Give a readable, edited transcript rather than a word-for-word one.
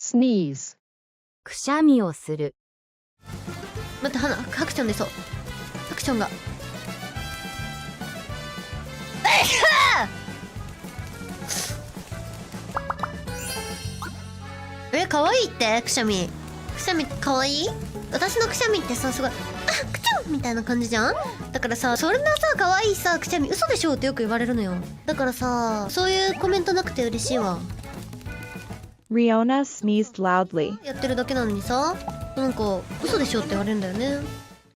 sneeze, くしゃみをする。待って、ハクちゃん出そう。ハクちゃんが。可愛いって、くしゃみ。くしゃみ可愛い？私のくしゃみってさ、すごい、くちゃんみたいな感じじゃん？だからさ、そんなさ、可愛いさ、くしゃみ嘘でしょってよく言われるのよ。だからさ、そういうコメントなくて嬉しいわ。Riona sneezed loudly. やってるだけなのにさ、なんか、嘘でしょって言われるんだよね。